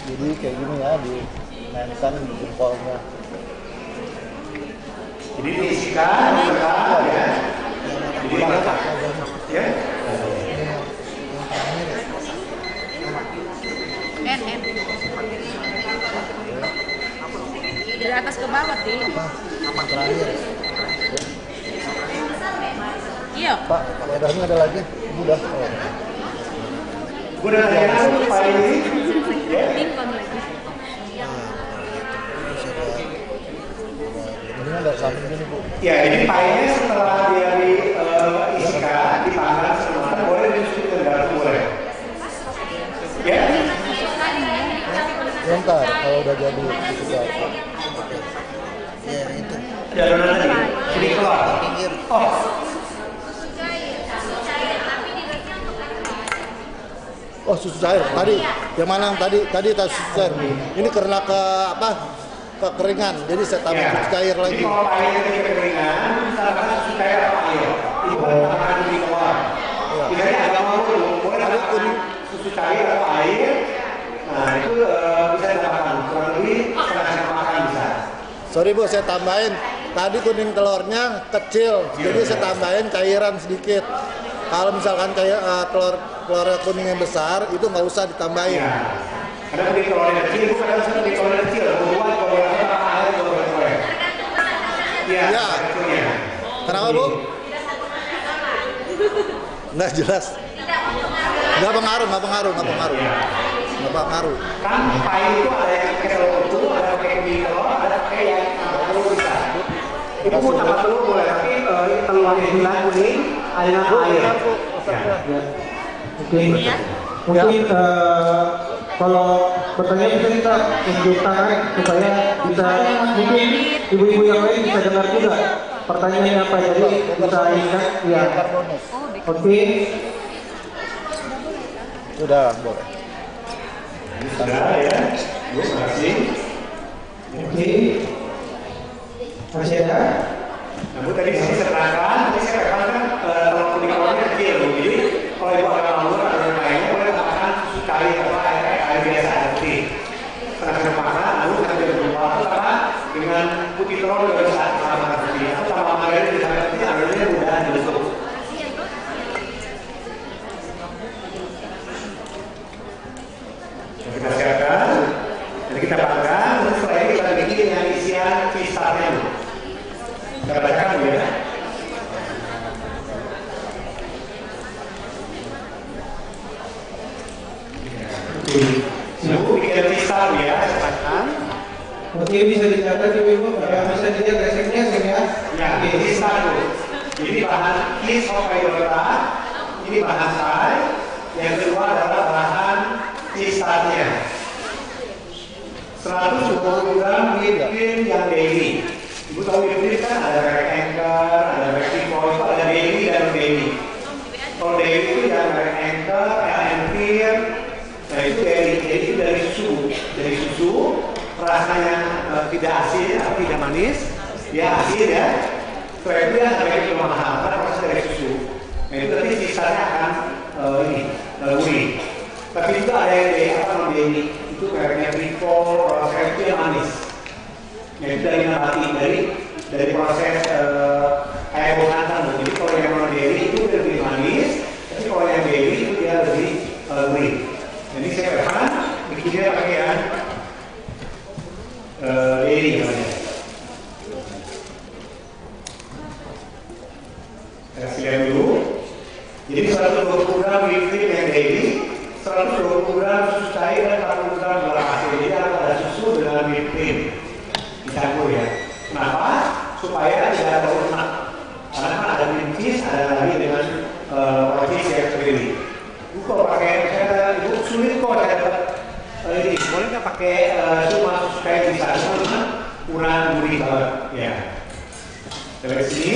Jadi kayak gini ya, dimainkan di jempolnya. Jadi diisikan, ditekan ya. Jadi masak. Ya. N. Dari atas ke bawah, Di. Apa? Terakhir. Iya. Pak, wadahnya ada lagi? Udah. Oh. Gue udah tanyakan file ini. Pingpong lagi. Ini ada samping gini, Bu. Ya, ini filenya setelah dia diisikan, dipanggang semua, boleh disusun ke dalam boleh. Ya. Bentar, kalau udah jadi sudah. Ya, itu. Ada adonan lagi. Ini keluar. Oh. Oh, susu cair. Tadi yang mana yang tadi susu cair. Ini karena kekeringan. Jadi saya tambah susu cair lagi. Jadi kalau airnya ini kekeringan, misalkan susu cair atau air, itu akan di keluar. Tidak ada mau boleh tambahkan susu cair atau air. Nah, itu bisa ditambahkan kurang lebih setengah makan bisa. Sorry Bu, saya tambahin. Tadi kuning telurnya kecil, jadi saya tambahin cairan sedikit. Kalau misalkan kayak telur kuning yang besar, itu nggak usah ditambahin. Ya. Karena kuning telurnya kecil, itu kadang kuning telurnya kecil. Buat kalau air boleh. Ya. Kenapa Bu? Nggak jelas. Nggak pengaruh. Kan pie itu ada yang pakai telur utuh, ada pakai kuning telur, ada pakai yang tambah telur bisa. Itu mau tambah telur boleh, tapi telurnya hilang kuning, airnya air. Mungkin kalau bertanya bisa kita tunjuk tangan supaya bisa mungkin ibu-ibu yang lain bisa dengar juga pertanyaannya apa, jadi bisa ingat ya. Oke. Sudah, boleh. Sudah ya. Terima kasih. Oke. Masih ada? Namun tadi saya terangkan, saya katakan kalau kuning telurnya kecil, jadi kalau ibu agak malu atau yang lainnya boleh tambahkan susu cair atau air biasa nanti. Setengah makan, lalu sambil berubah karena dengan putih telur juga bisa sama seperti atau tambah margarin di sana nanti airnya mudah dibentuk. Kita siapkan, jadi kita panggang, terus setelah ini kita bikin yang isian pistarnya. Kita bacakan ya. Ibu bikin pistar ya, silakan. Oke, bisa dicatat ibu-ibu, bisa dilihat resepnya sini ya. Ya, pistar tuh. Ini bahan kiss of iodota, ini bahan sai, yang kedua adalah bahan pistarnya. 120 gram whipped cream yang daily. Ibu tahu whipped cream kan ada merek Anchor, ada merek Tico, itu ada daily dan daily. Kalau daily itu yang merek Anchor, Empire, nah itu daily itu dari susu, rasanya tidak asin atau tidak manis, ya asin ya. Setelah itu ya harganya cuma mahal karena proses dari susu. Nah itu nanti sisanya akan gurih. Tapi juga ada yang non daily. Itu mereknya Vivo, itu yang manis. Nah, itu dari nabati, dari proses kayak buatan. Jadi kalau yang non dairy itu lebih manis, tapi kalau yang dairy itu dia lebih gurih. Jadi saya akan bikinnya pakai yang dairy namanya. Saya kasih lihat dulu. Jadi 120 gram whipped cream yang dairy, 120 gram susu cair dan 40 gram gula pasir. Jadi ada susu dengan whipped cream dicampur ya. Kenapa? Supaya tidak terlalu enak. Karena kan ada cream cheese, ada lagi dengan cheese yang sendiri. Ibu kalau pakai, misalnya ibu sulit kok saya dapat ini. Boleh nggak pakai cuma susu cair bisa, cuma kurang gurih banget. Ya. Dari sini,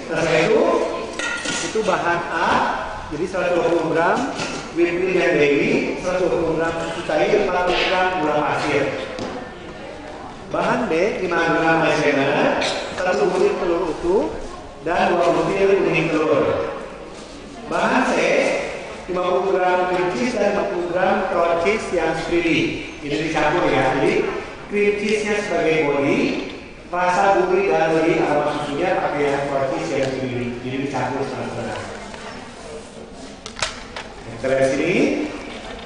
setelah itu bahan A. Jadi 120 gram whipped cream yang daily, 120 gram susu cair, 40 gram gula pasir. Bahan B, 5 gram maizena, 1 butir telur utuh, dan 2 butir kuning telur. Bahan C, 50 gram cream cheese dan 50 gram raw cheese yang spready. Ini dicampur ya. Jadi cream cheese-nya sebagai body, rasa gurih dan dari aroma susunya pakai yang raw cheese yang spready. Jadi dicampur setengah-setengah. Kita lihat sini.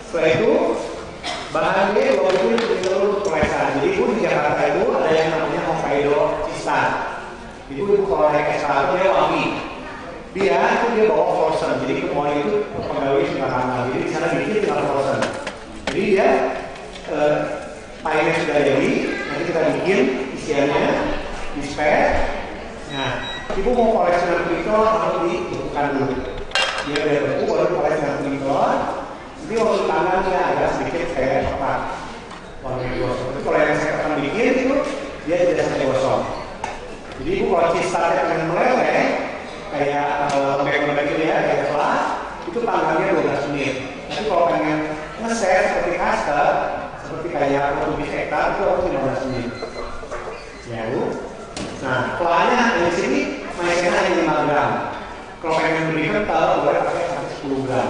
Setelah itu bahannya waktu itu telur peresan. Jadi di Jakarta itu ada yang namanya Hokkaido cheese tart. Itu kalau naik S1 dia wangi. Dia bawa frozen, jadi kemauan itu pegawai sederhana. Jadi di sana bikin tinggal frozen. Jadi dia pie-nya sudah jadi, nanti kita bikin isiannya di spare. Nah, ibu mau koleksi dengan kunikol harus dibekukan dulu. Dia udah beku baru koleksi dengan kunikol. Jadi waktu tangannya agak sedikit kayak coklat warna gosong. Tapi kalau yang saya akan bikin itu dia tidak sampai gosong. Jadi ibu kalau cheese tartnya pengen meleleh kayak lembek-lembek itu ya, kayak kelas, itu panggannya 12 menit. Tapi kalau pengen nge-set seperti custard, seperti kayak roti beef ektar, itu harus 15 menit. Ya, Bu. Nah, pelahnya di sini maizena hanya 5 gram. Kalau pengen lebih kental, boleh pakai sampai 10 gram.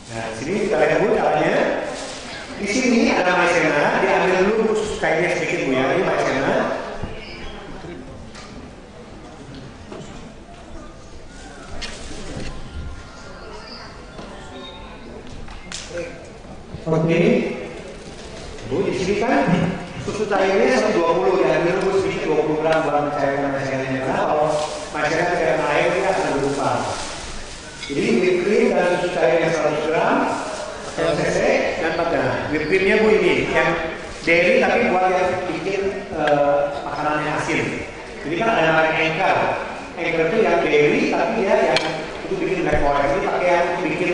Nah, di sini kita lihat dulu caranya. Di sini ada maizena, diambil dulu kayaknya sedikit Bu ya. Ini maizena. Oke. Bu, di sini kan susu cairnya 120 dan minum sedikit 20 gram buat mencairkan maizenanya. Karena kalau maizena tidak air dia akan berubah. Jadi whipped cream dan susu cairnya 100 gram, cc dan 4 gram. Whipped creamnya Bu ini yang dairy tapi buat yang bikin makanan yang asin. Jadi kan ada namanya Anchor. Anchor itu yang dairy tapi dia yang itu bikin black forest. Ini pakai yang bikin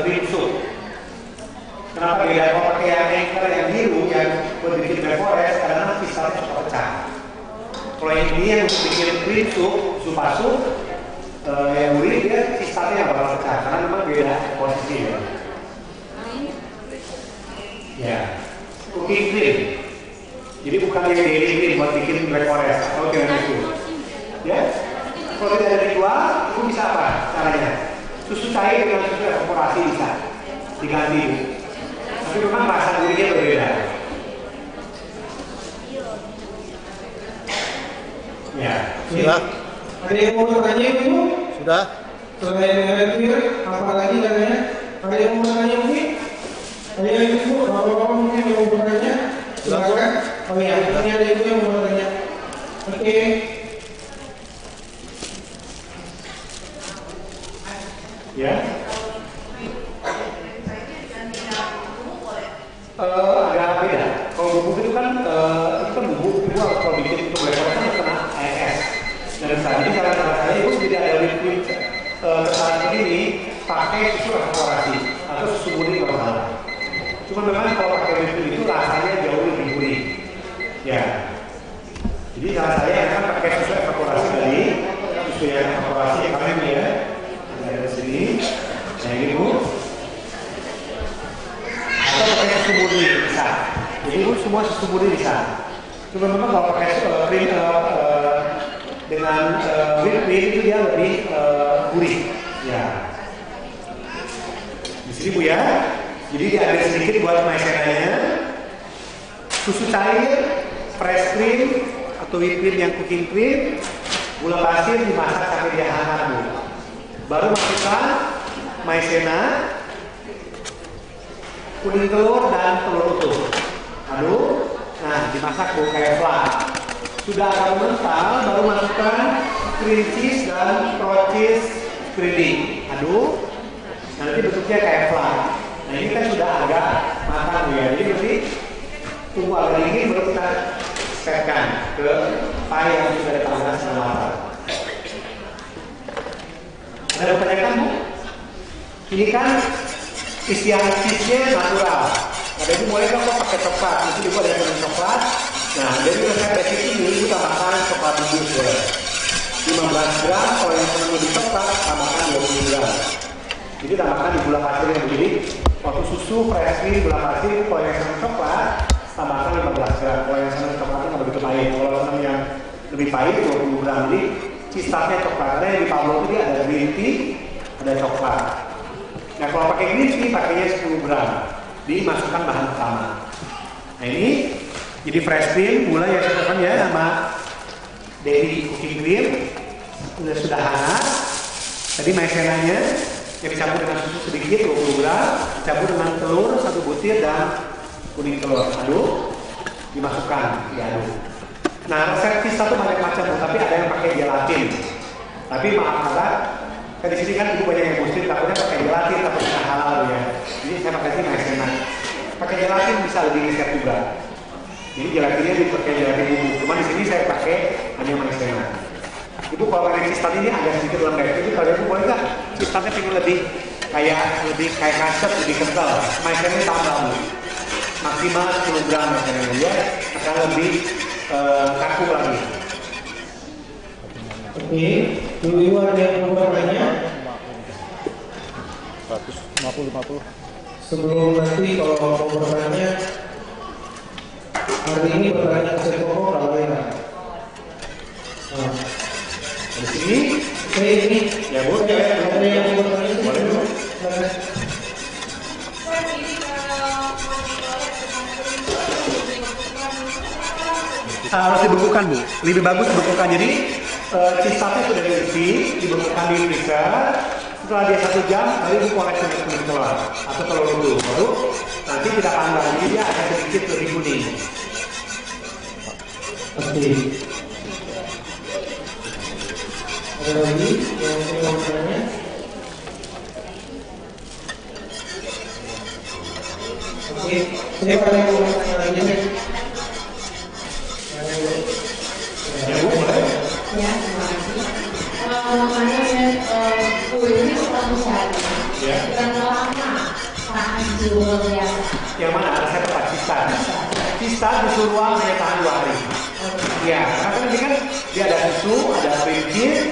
green soup. Kenapa beda? Kalau pakai yang Anchor yang biru yang buat bikin black forest karena kristalnya suka pecah. Kalau yang ini yang untuk bikin green soup, sup yang gurih dia kristalnya yang bakal pecah karena memang beda posisi ya. Ya, cooking cream. Jadi bukan yang dairy cream buat bikin black forest atau jangan itu. Ya, kalau tidak ada dijual, itu bisa apa caranya? Susu cair dengan susu evaporasi bisa diganti. Tapi memang rasa gurihnya berbeda. Ya. Sudah? Ada yang mau bertanya itu? Sudah? Selain air, apa lagi katanya? Ada yang mau bertanya mungkin? Ada yang ibu, bapak-bapak mungkin yang mau bertanya? Silakan. Oh iya, ini ada ibu yang mau bertanya. Oke. Ya. Agak beda. Kalau bubuk itu kan bubuk harus kalau bikin untuk black forest kan kena AS. Dan saat ini cara saya itu tidak ada liquid kesalahan ini pakai susu evaporasi atau susu murni kalau salah. Cuma memang kalau pakai liquid itu rasanya jauh lebih gurih. Ya. Jadi cara saya akan pakai susu evaporasi tadi, susu yang evaporasi yang kalian ya. Dari sini, nah ini Bu. Atau pakai susu murni bisa. Jadi Bu semua susu murni bisa. Cuma memang kalau pakai krim dengan whipped cream itu dia lebih gurih. Ya. Di sini Bu ya. Jadi diambil sedikit buat maizenanya. Susu cair, fresh cream atau whipped cream yang cooking cream, gula pasir dimasak sampai dia hangat Bu. Baru masukkan maizena, kuning telur dan telur utuh. Aduk, nah dimasak Bu kayak flan. Sudah agak mengental, baru masukkan cream cheese dan raw cheese spreading. Aduk, nanti bentuknya kayak flan. Nah ini kan sudah agak matang ya, jadi nanti tunggu agak dingin baru kita setkan ke pie yang sudah dipanggang setengah matang. Ada pertanyaan Bu? Ini kan isian cheese-nya natural. Ada Ibu boleh nggak kok pakai coklat? Itu Ibu ada yang coklat. Nah dari resep resipi ini Ibu tambahkan coklat bubuk ya. 15 gram, kalau yang senang lebih coklat tambahkan 20 gram. Jadi tambahkan di gula pasir yang begini. Waktu susu, fresh cream, gula pasir, kalau yang senang coklat tambahkan 15 gram. Kalau yang senang coklatnya nggak begitu pahit. Kalau senang yang lebih pahit 20 gram. Jadi cheese tartnya coklat. Karena yang di Pablo itu dia ada green tea, ada coklat. Nah kalau pakai green tea pakainya 10 gram, dimasukkan bahan utama. Nah ini jadi fresh cream, gula yang disebutkan ya sama dairy cooking cream sudah hangat. Tadi maizenanya yang dicampur dengan susu sedikit 20 gram, campur dengan telur 1 butir dan kuning telur, aduk, dimasukkan, diaduk. Nah resep pizza itu macam-macam, tapi ada yang pakai gelatin. Tapi maaf kata, kan di sini kan ibu banyak yang muslim, takutnya pakai gelatin, takutnya halal ya. Jadi saya pakai sini maizena. Pakai gelatin bisa lebih resep juga. Jadi gelatinnya dipakai gelatin bubuk. Cuma di sini saya pakai hanya maizena. Ibu kalau pakai sistem ini agak sedikit lembek. Jadi kalau ibu boleh nggak sistemnya pengen lebih kayak kaset, lebih kental. Maizena tambah bu. Maksimal 10 gram maizena ya, akan lebih kaku lagi. Oke, ibu ada yang mau bertanya? 150. Sebelum nanti kalau mau bertanya, hari ini bertanya ke Chef Koko kalau ya. Nah, Di sini, ini ya bu, ada yang mau bertanya? boleh bu. Harus dibekukan bu, lebih bagus dibekukan. Jadi cheese-nya sudah diisi, dibekukan di freezer. Setelah dia 1 jam, baru ibu koleksi dengan kuning telur atau telur dulu. Baru nanti tidak panggang, jadi dia akan sedikit lebih kuning. Oke. Ada lagi yang mau bertanya? Oke, saya pada yang mau bertanya lagi nih. Ya bu, boleh. Ya, terima kasih. Namanya kue ini selalu sehari. Ya. Berapa lama tahan jual ya? Yang mana? Resep apa? Cheese disuruh ruang hanya tahan 2 hari. Ya, karena nanti kan dia ada susu, ada cream cheese.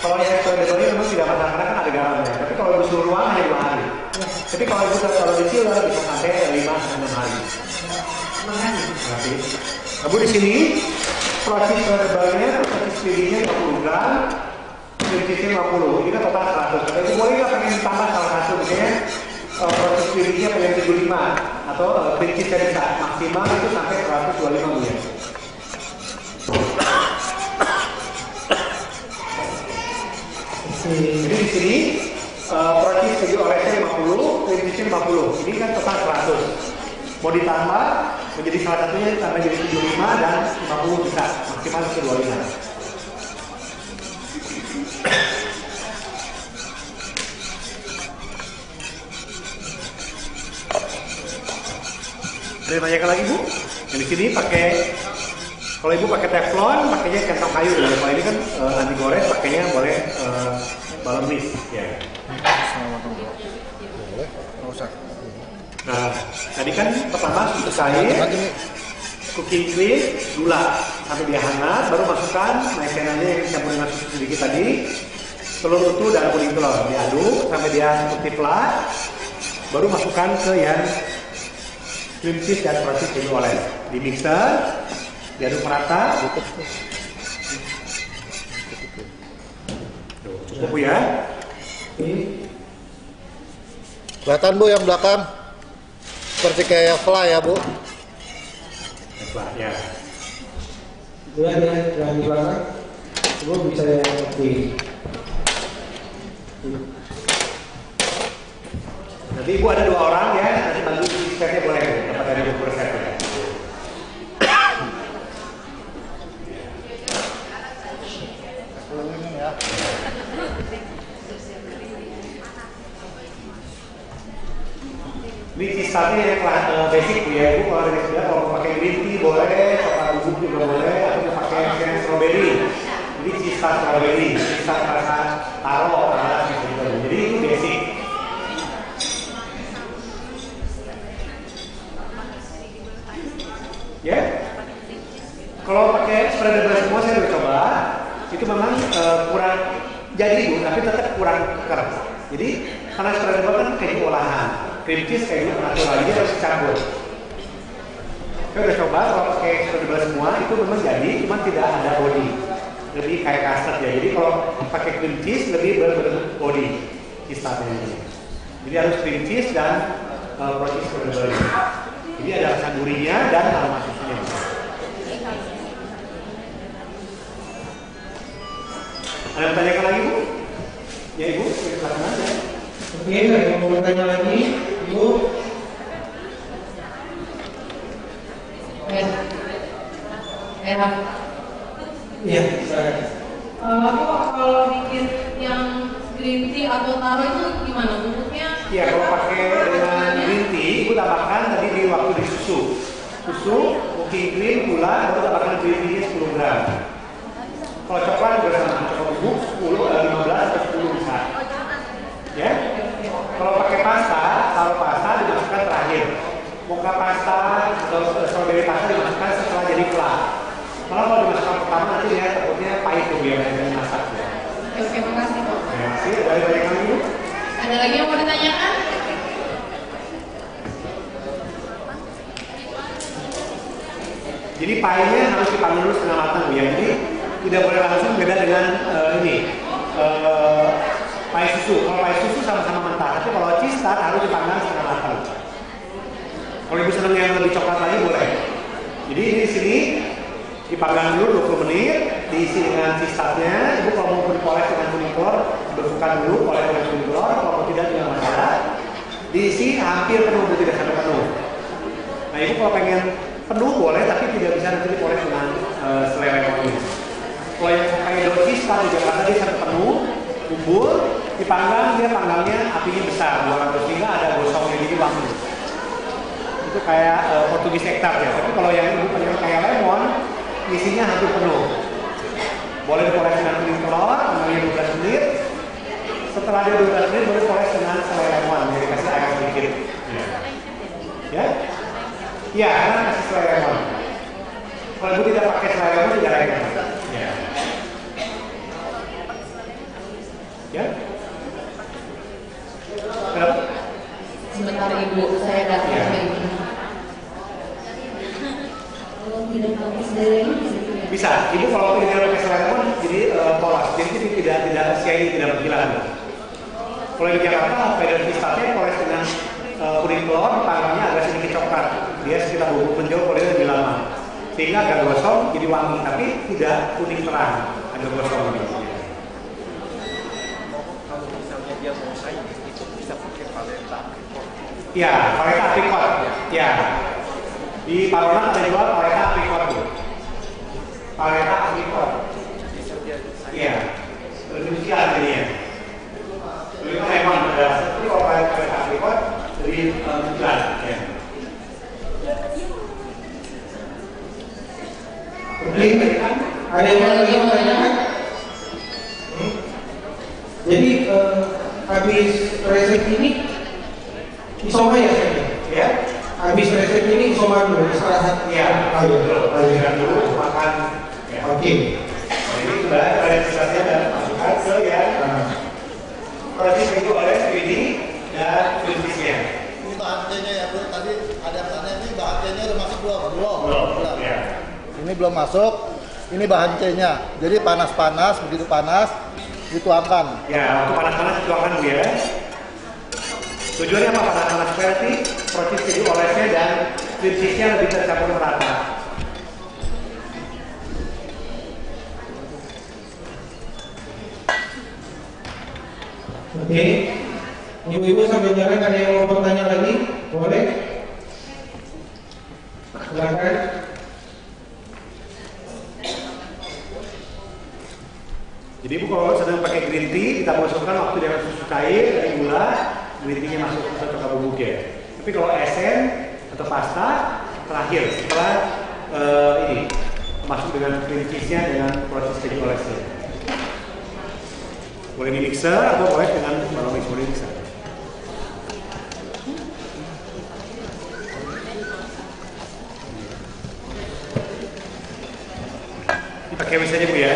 Kalau yang sore-sore memang tidak masalah karena kan ada garamnya. Tapi kalau disuruh ruang hanya 2 hari. Tapi kalau ibu taruh di chiller bisa sampai 5-6 hari. Nanti. Ibu di sini proses rebalnya, proses pilihnya 50 gram, cream cheese-nya 50. Ini kan total 100. Tapi ibu boleh nggak pengen tambah salah satu misalnya proses pilihnya pengen 75 atau cream cheese-nya bisa maksimal itu sampai 125 bu ya. Jadi di sini proses segi olesnya 50, cream cheese 50. Ini kan total 100. Mau ditambah menjadi salah satunya tambah jadi 75 dan 50 bisa maksimal ke 25. Ada yang tanyakan lagi bu? Yang di sini pakai, kalau ibu pakai teflon, pakainya kantong kayu. Kalau ini kan anti gores, pakainya boleh balon nis. Ya. Boleh, nggak usah. Nah, tadi kan pertama susu cair, cooking cream, gula sampai dia hangat, baru masukkan maizenanya yang dicampur dengan susu sedikit tadi, telur utuh dan kuning telur diaduk sampai dia putih pelat, baru masukkan ke yang cream cheese dan proses keju oles, di mixer, diaduk merata. Cukup ya. Kelihatan bu yang belakang seperti kayak fly ya bu. Ya. Ya, yang di belakang. Ibu bisa yang lebih. Nanti ibu ada 2 orang ya, nanti bantu resepnya boleh dapat dari buku resepnya. Ini sisanya yang basic bu ya, ibu kalau dari sudah kalau pakai green tea boleh, coklat bubuk juga boleh, atau mau pakai strawberry. Jadi sisa strawberry, sisa rasa taro, gitu. Jadi itu basic. Ya, kalau pakai spreadable semua saya udah coba, itu memang kurang jadi bu, tapi tetap kurang keras. Jadi karena spreadable kan keju olahan. Cream cheese kayak gitu natural, jadi harus dicampur. Saya udah coba kalau pakai spreadable semua itu memang jadi, cuma tidak ada body, lebih kayak custard ya. Jadi kalau pakai cream cheese lebih berbentuk body, cheese ini. Jadi harus cream cheese dan proses strawberry. Jadi ada rasa gurihnya dan aroma susunya. Ada yang bertanyakan lagi, Bu? Ya, Ibu, silakan aja. Oke, ada yang mau bertanya lagi, Ibu? Iya, silakan. Aku kalau bikin yang green tea atau taro itu gimana bentuknya? Iya, kalau pakai dengan green tea, Ibu tambahkan tadi di waktu di susu. Susu, cooking cream, gula, Ibu tambahkan green tea 10 gram. Kalau coklat juga sama, coklat bubuk 15 atau 10 bisa. Ya. Kalau pakai pasta, taruh pasta dimasukkan terakhir. Mocha pasta atau strawberry pasta dimasukkan setelah jadi flat. Kalau dimasukkan pertama nanti dia takutnya pahit tuh biar yang masak. Oke, makasih Pak. Terima kasih. Dari banyak kami dulu. Ada lagi yang mau ditanyakan? Jadi pie-nya harus dipanggang dulu setengah matang ya. Jadi tidak boleh langsung, beda dengan pie susu. Kalau pie susu sama-sama mentah, tapi kalau cheese tart harus dipanggang setengah matang. Kalau Ibu senang yang lebih coklat lagi boleh. Jadi ini di sini dipanggang dulu 20 menit, diisi dengan cheese tartnya. Ibu kalau mau dipoles dengan kuning telur, bekukan dulu, poles dengan kuning telur. Kalau tidak dengan masalah, diisi hampir penuh, tidak sampai penuh. Nah, Ibu kalau pengen penuh boleh, tapi tidak bisa nanti dipoles dengan selai lemonnya. Kalau yang kayak dot cheese tart di Jakarta dia sampai penuh, kumpul, dipanggang, dia panggangnya apinya besar, 200 hingga ada gosongnya jadi wangi. Itu kayak Portugis ektar ya. Tapi kalau yang Ibu pengen kayak lemon, isinya hampir penuh. Boleh dipoles dengan kuning telur, panggangnya 12 menit. Setelah dia 12 menit, boleh poles dengan selai lemon, jadi kasih air sedikit. Ya? Iya, karena kasih selai lemon. Kalau Ibu tidak pakai selai lemon, tidak lemon. Ya. Ya? Kenapa? Sebentar Ibu, saya datang Ya. ke ini. Kalau tidak pakai selai Bisa. Ibu kalau ini pakai selai lemon, jadi polos. Jadi tidak siai, tidak menghilang. Kalau di Jakarta, pedal pistatnya poles dengan kuning telur, panggangnya agak sedikit coklat. Dia sekitar bubuk penjol, polesnya lebih lama. Sehingga agak gosong, jadi wangi, tapi tidak kuning terang, agak gosong. Kalau misalnya dia mau saing, itu bisa pakai paleta aprikot. Ya, paleta aprikot. Ya. Di Paronak ada jual paleta aprikot. Paleta aprikot. Iya. Lebih kecil jadinya. Lebih lemon ada. Tapi kalau paleta aprikot lebih kecil. Ya. Oke, ada yang mau lagi bertanyakan? Jadi habis resep ini isoma ya? Ya. Habis resep ini isoma dulu, istirahat. Iya. Ayo, Istirahat dulu, makan. Ya. Oke. Jadi sudah registrasinya dan masukkan ke yang proses itu oleh ini dan filmnya. Ini bahan T-nya ya Bu, tadi ada yang tanya ini bahan T-nya udah masuk belum? Belum. Ya. Ini belum masuk, ini bahan C-nya. Jadi panas-panas, begitu panas, dituangkan. Ya, untuk panas-panas dituangkan Bu ya. Tujuannya apa panas-panas? Supaya nanti proses keju olesnya dan cream cheese-nya lebih tercampur merata. Oke. Ibu-ibu sambil jalan ada yang mau bertanya lagi? Boleh? Silakan. Jadi Bu kalau sedang pakai green tea, kita masukkan waktu dengan susu cair dan gula, green tea-nya masuk ke coklat bubuk ya. Tapi kalau esen atau pasta terakhir setelah ini masuk dengan cream cheese-nya dengan proses keju olesnya. Boleh di mixer atau boleh dengan mix, boleh mixer. Ini pakai whisk aja Bu ya.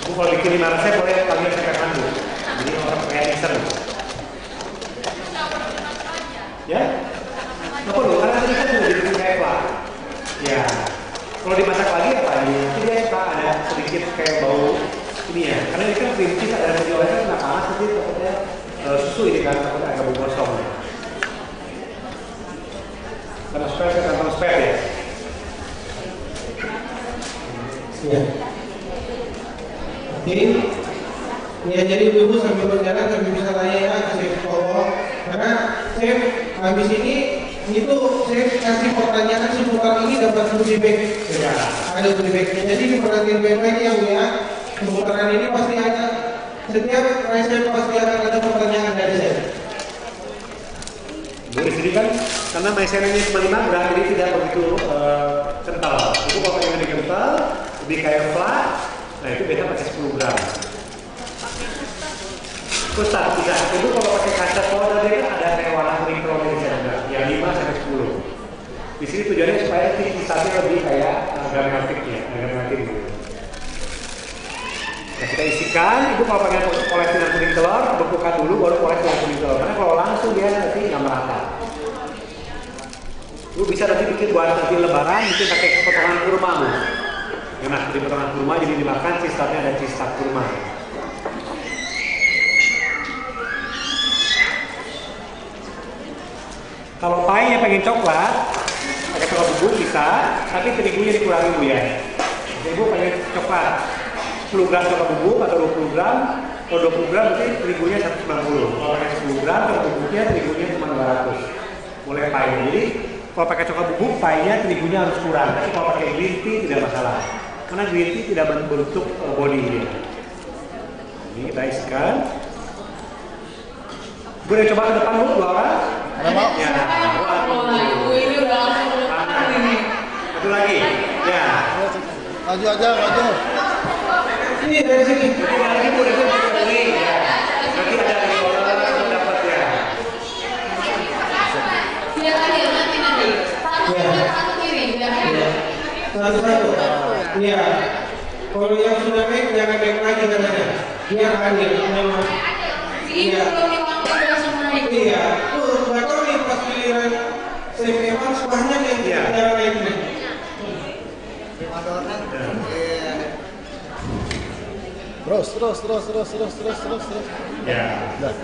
Bu kalau bikin 5 resep boleh panggil sepekan Bu. Jadi orang kayak mixer. Ya? Kenapa Bu? Karena tadi kan sudah dibikin kayak pla. Ya. Kalau dimasak lagi apa ini? Nanti dia suka ada sedikit kayak bau ini ya. Karena ini kan cream cheese ada yang diolesnya kena panas, nanti Kantong spare ke kantong spare ya. Iya. Jadi ibu sambil berjalan sambil bisa tanya ya ke Chef Kolo, karena Chef habis ini itu Chef kasih pertanyaan seputar ini dapat goodie bag. Ya. Ada goodie bagnya. Jadi diperhatiin baik-baik ya Bu ya. Seputaran ini pasti ada, setiap Chef pasti akan ada pertanyaan dari Chef. Boleh sini kan karena maizenanya cuma 5 gram jadi tidak begitu kental. Itu kalau yang lebih kental lebih kayak flat, nah itu beda pakai 10 gram. Terus tak bisa. Itu kalau pakai kaca powder dia kan ada kayak warna kuning kromo di sana, yang 5 sampai 10. Di sini tujuannya supaya tisatnya lebih kayak gramatik ya, gramatik gitu. Nah, kita isikan, itu kalau pakai polesi dan kuning telur, bekukan dulu baru polesi dan kuning telur. Karena kalau langsung dia nanti nggak merata. Lu bisa nanti bikin buat nanti lebaran, bikin pakai potongan kurma lu. Enak, jadi potongan kurma jadi dimakan, cheese-nya ada cheese tart kurma. Kalau pie yang pengen coklat, pakai coklat bubuk bisa, tapi terigunya dikurangi Bu ya. Jadi Bu pengen coklat 10 gram coklat bubuk atau 20 gram, kalau 20 gram berarti terigunya 190. Kalau pakai 10 gram coklat bubuknya terigunya cuma 200. Boleh pie. Jadi kalau pakai coklat bubuk, pie-nya terigunya harus kurang. Tapi kalau pakai green tea tidak masalah, karena green tea tidak membentuk body-nya. Ini kita isikan. Boleh coba ke depan Bu, 2 orang? Mau? Ya. Ibu ini udah langsung lepas ini. Satu lagi. Ya. Maju aja, maju. Ini dari sini. Lagi Bu, itu ini. Ya. Nanti ada restoran dapat ya. Silakan ya, nanti. Satu kiri, silakan. Satu-satu. Iya. Kalau yang sudah baik jangan baik lagi katanya. Biar hadir. Iya. Iya. Tuh, nggak tahu nih pas giliran Chef Evan banyak yang tidak baik nih. Terus. Ya. Udah.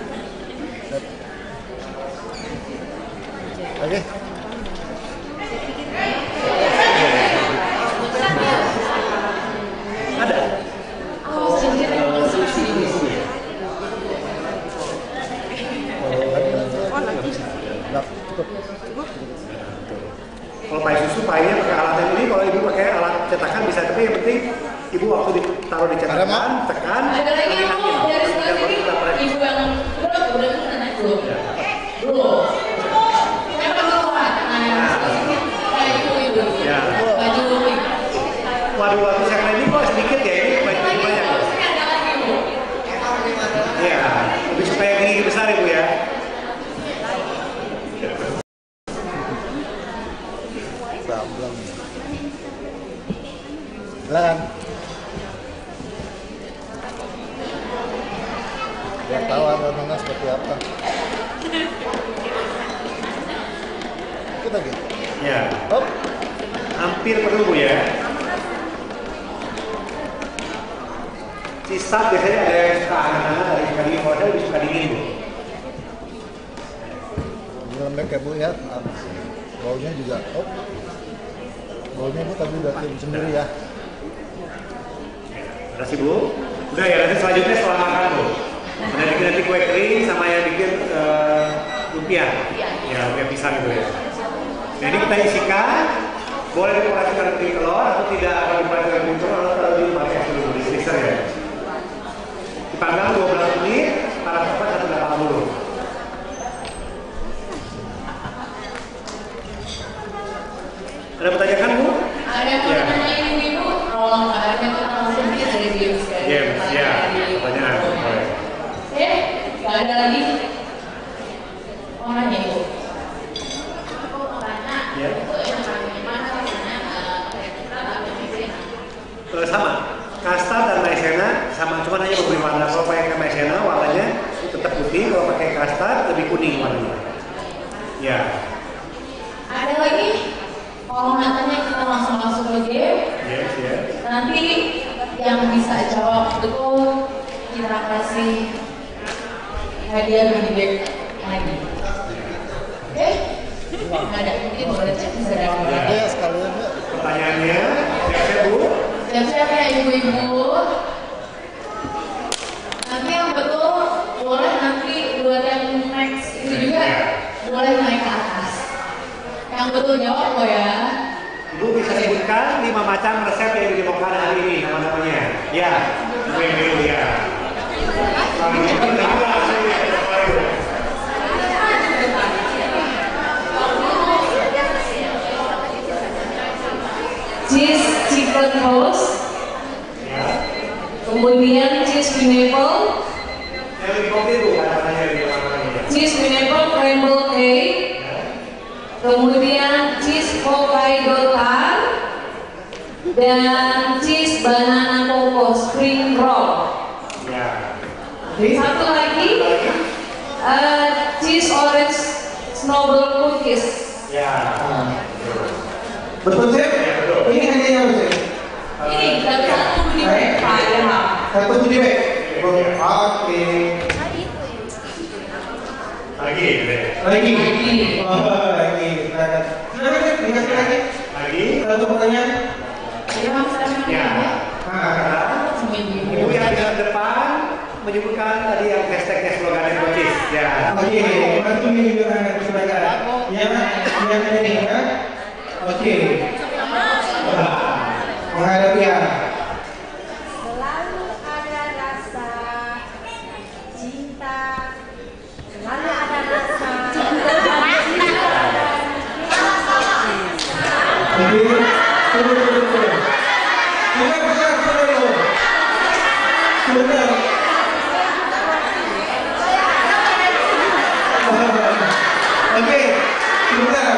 Oke. Ada. Kalau pie susu, pie-nya pakai alat yang ini. Kalau ibu pakai alat cetakan bisa, tapi yang penting ibu waktu ditaruh di cetakan, tekan. Ada lagi yang mau dari sebelah sini. Ibu yang udah naik belum? Belum. Yang keluar. Nah, kayak itu ibu. Ya. Baju. Waduh, waktu saya ini kok sedikit ya, ini banyak. Ini ada lagi ibu. Ya, lebih supaya gini besar ibu ya. Sablon. Silakan. Biar tahu aromanya seperti apa. Dikit lagi. Ya, Hop. hampir penuh Bu ya. Sisa biasanya ada yang suka hangat-hangat, ada yang suka dingin, kalau saya lebih suka dingin Bu. Ini lembek ya Bu ya. Baunya juga. Hop. Baunya Bu tadi udah cium sendiri ya. Terima kasih Bu. Udah ya, nanti selanjutnya setelah makan Bu. Ada bikin nanti kue kering sama yang bikin lumpia. Ya, lumpia pisang gitu ya. Nah ini kita isikan. Boleh diperhatikan kuning telur atau tidak, kalau diperhatikan kuning telur atau kalau dipakai dulu di freezer ya. Dipanggang 12 menit, para cepat 180. Ada pertanyaan Bu? Ada pertanyaan ini ibu. Tolong ada langsung dari James. Ya, pertanyaan. Boleh. Nggak ada lagi. Oh nanya ibu. Ya. Sama, kastar dan maizena sama, cuma hanya memberi warna. Kalau pakai maizena warnanya tetap putih, kalau pakai kastar lebih kuning warnanya. Ya. Ada lagi? Kalau nggak tanya kita langsung masuk ke game. Yes, yes. Nanti yang bisa jawab betul kita kasih hadiah goodie bag lagi. Oke? Nggak ada. mungkin boleh cek bisa dapat. Ya sekalian ya. Pertanyaannya, siap Bu? Siap-siap ya ibu-ibu. Nanti yang betul boleh nanti buat yang next itu juga boleh naik ke atas. Yang betul jawab kok ya. Ibu bisa sebutkan 5 macam resep yang didemokkan hari ini nama-namanya. Ya, ibu yang dulu ya. Cheese chicken toast, kemudian cheese pineapple, Yang lebih komplit Bu, kata-katanya lebih mana-mana. cheese pineapple crumble cake, kemudian cheese Hokkaido tart, dan cheese banana coco spring roll. Ya. Satu lagi, cheese orange snowball cookies. Ya. Betul sih? Ini hanya yang sih. Ini dari satu di bag, Pak Ilham. Satu di bag. Oke. Lagi. Lagi. Oh, lagi. Silakan dikasih lagi. Lagi. Satu pertanyaan. Ayo Mas, Ya. sama ibu. Ibu yang di depan menyebutkan tadi yang hashtagnya slogan Coaches. Ya. Oke, bantu ini juga silakan. Yang ini ya. Oke. Menghadapi ya. Selalu ada rasa cinta, selalu ada rasa cinta. Oke. Tunggu. Sebentar. Oke, sebentar.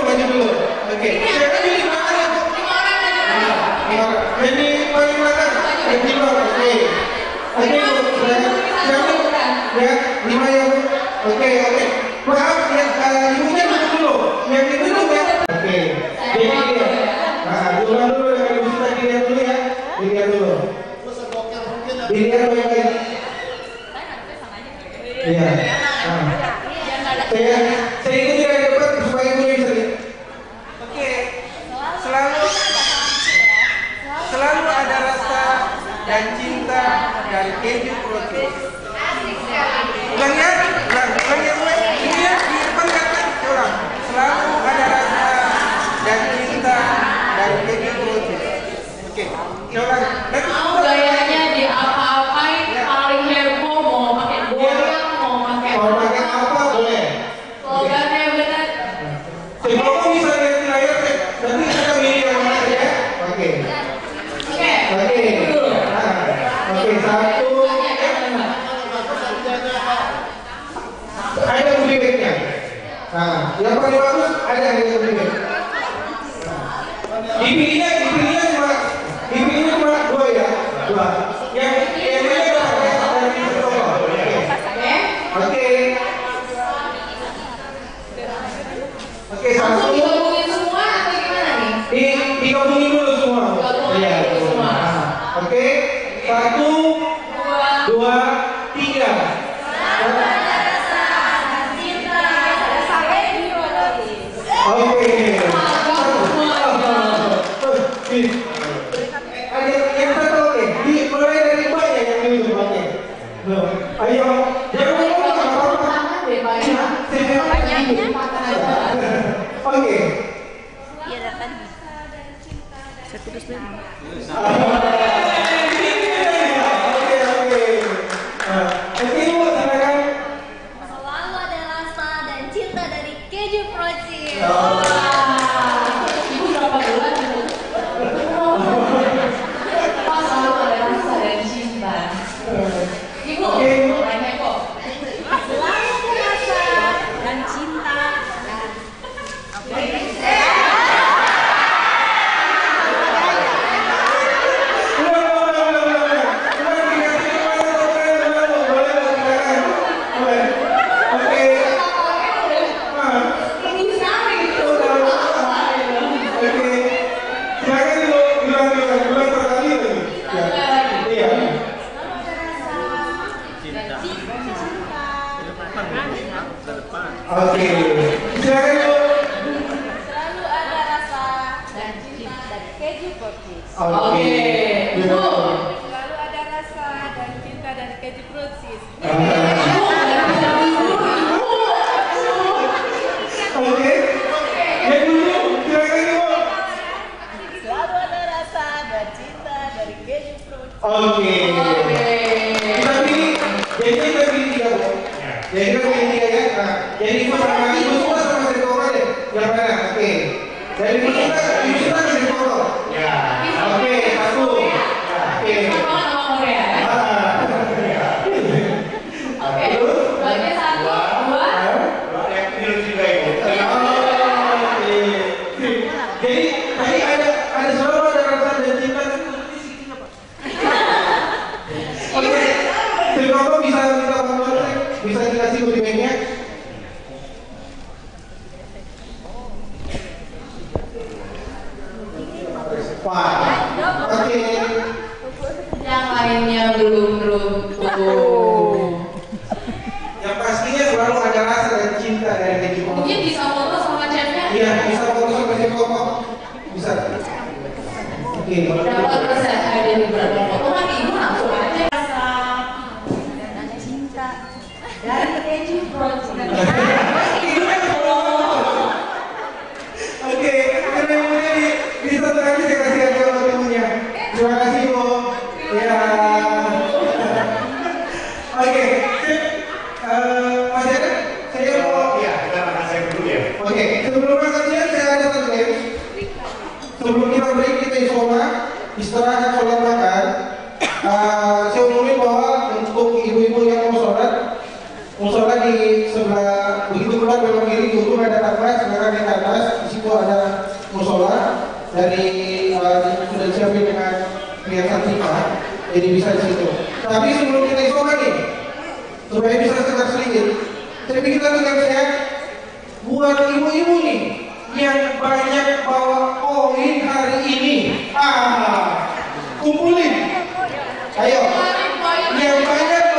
Maju dulu. Oke. Siapa ini makan ya? 5 orang. Ini paling makan. Oke. Oke, Bu. Siapa? Ya, 5 ya, Bu. Oke. Maaf ya, ibunya dulu. Yang itu dulu ya. Oke. Jadi dulu yang ibu sudah dilihat dulu ya. Dilihat dulu. Dilihat baik-baik. Iya. Saya ikuti dari depan supaya ibu bisa lihat. Oke, selalu ada rasa dan cinta dari keju roti. Ulang ya, ulang. Ini ya di depan kata ulang. Selalu ada rasa dan cinta dari keju roti. Oke, ulang. Mau gayanya di apa-apain paling heboh, mau pakai goyang, mau pakai Kalau pakai apa boleh. slogannya benar. Sebelum bisa lihat di layar, nanti kita milih yang mana ya. Oke. Oke. Oke, satu. Ada goodie bag-nya. Nah, yang paling bagus ada goodie bag. Dipilihnya cuma 2 ya. 2. Yang ini ada di toko. Oke. Oke, Langsung satu. digabungin semua atau gimana nih? Digabungin dulu semua. Digabungin Iya, semua. Oke. 1, 2, 3. Oke. Yang satu oke. Mulai dari banyak yang dulu oke. Ayo, jangan ngomong apa-apa. Tangan deh, Pak Ilham. Banyaknya. Oke. Iya dari tadi. Saya putus dulu. Oke, Bu, silakan. Selalu ada rasa dan cinta dari keju Procis. Ibu berapa bulan itu? Pas selalu ada rasa dan cinta. Ibu, nanya kok. Selalu ada rasa Dan cinta. Ini sama gitu. Oke. Silakan Bu. Selalu ada rasa dan cinta dari keju Purchase. Oke. Ibu. Selalu ada rasa dan cinta dari keju Purchase. Oke. Ya dulu, silakan Ibu. Selalu ada rasa dan cinta dari keju Purchase. Oke. Kita pilih, jadi kita pilih 3 Bu. Jadi kita pilih 3 ya. Nah, jadi Ibu suka sama dari Koko deh. Yang mana? Oke. Jadi Ibu suka dari Koko. Ya. Oke, 1. Oke. Oke, bagian 1, 2. Yang kecil juga itu. Jadi tadi ada selalu ada rasa dan cinta tapi untuknya segini apa? Oke, terima kasih bisa minta bantuan, bisa dikasih goodie-bagnya. Wah, oke. Yang lainnya belum Yang pastinya selalu ada rasa dan cinta dari keju Koko. mungkin bisa foto sama chefnya. Iya, bisa foto sama keju Koko. Bisa. Oke. Berapa persen ada di berapa foto kan ibu langsung aja. Rasa Dan cinta dari keju Purchase. Oke, karena ibunya di satu kali saya kasih aja buat ibunya. Terima kasih Bu. Ya. Oke, Mas Eden, saya mau. Iya, kita makan siang dulu ya. Oke, sebelum makan siang saya ada target. Sebelum kita break kita istirahat sholat makan. Saya umumin bahwa untuk ibu-ibu yang mau sholat di sebelah begitu keluar belok kiri di ujung ada atas, sekarang di atas di situ ada musola dari sudah disiapin dengan perhiasan kita, jadi bisa di situ. Tapi sebelum kita sholat nih, supaya bisa segar sedikit, saya bikin lagi nasihat buat ibu-ibu nih yang banyak bawa koin hari ini. Kumpulin, ayo, yang banyak.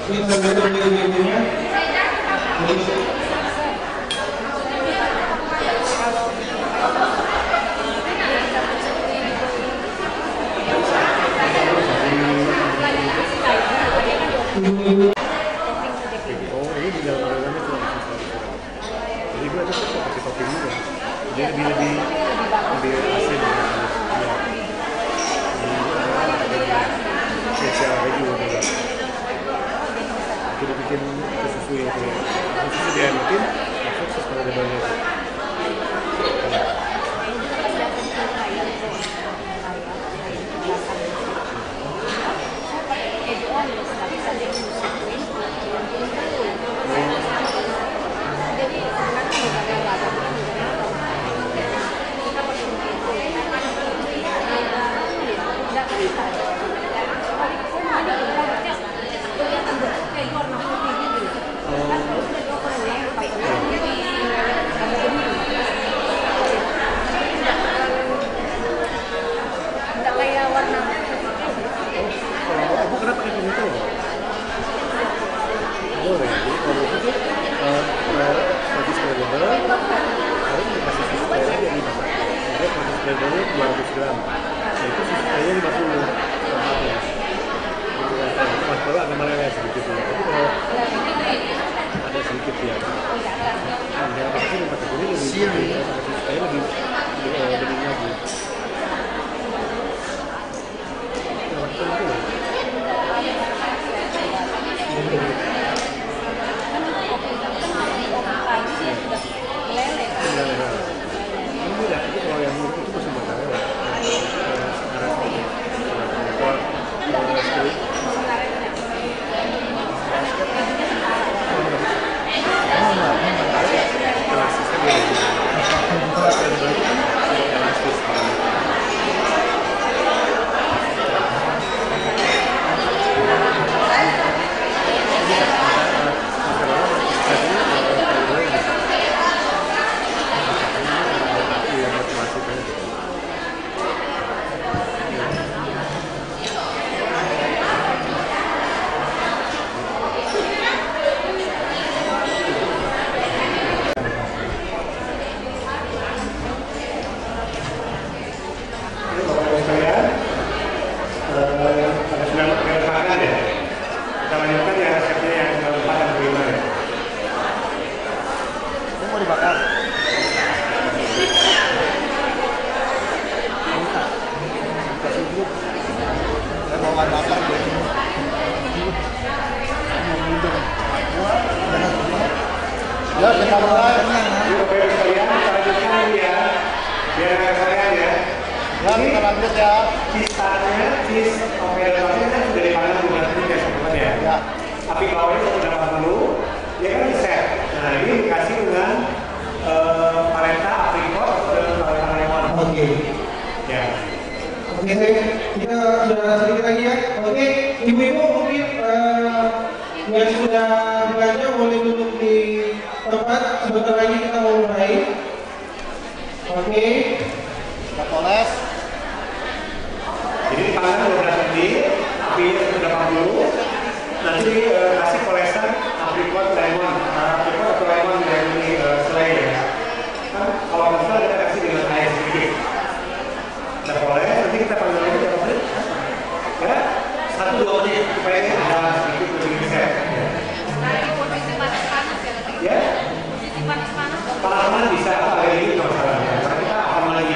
Kita lihat ibu-ibunya. Oh, ini tinggal orderannya cuma di situ. Jadi gue ada pakai topping juga. Dia lebih asin. Spesial keju juga. Kita bikin susu yang kayak susu dianutin, sukses kalau ada banyak. Aku kenapa pakai ini tuh? Boleh. Jadi kalau itu tuh bagi flavor, harus dikasih susu kaya dia 5. Ada proses flavornya 200 gram. Nah itu susu kaya 50. Mas kalau agak meleleh sedikit ya. Tapi kalau ada sedikit ya. Yang pakai ini pakai ini lebih susu kaya lebih bening lagi. Kalau yang murni itu masih mozzarella. Ya, kita mulai. Bapak Ibu sekalian, kita lanjutkan lagi ya. Biar nggak sekalian ya. Ya, kita lanjut ya. Sisanya, opera ini kan sudah dipandang bukan ini ya teman-teman ya. Ya. Api bawahnya 180, dia kan di-set. Nah ini dikasih dengan paleta, aprikot, dan paleta lemon. Oke. Ya. Oke, kita sudah sedikit lagi ya. Oke, ibu-ibu mungkin yang sudah belanja boleh duduk di tempat. Sebentar lagi kita mau mulai. Oke. Kita poles. Jadi dipandang 12 menit, apinya 180. Nanti kasih polesan aprikot lemon, aprikot atau lemon yang ini selai ya. Kan kalau nggak salah kita kasih dengan air sedikit. Kita poles, nanti kita panggil lagi berapa menit? Ya, 1-2 menit supaya ada sedikit lebih set. Ya, panas-panas bisa apa lagi itu masalahnya. Karena kita akan lagi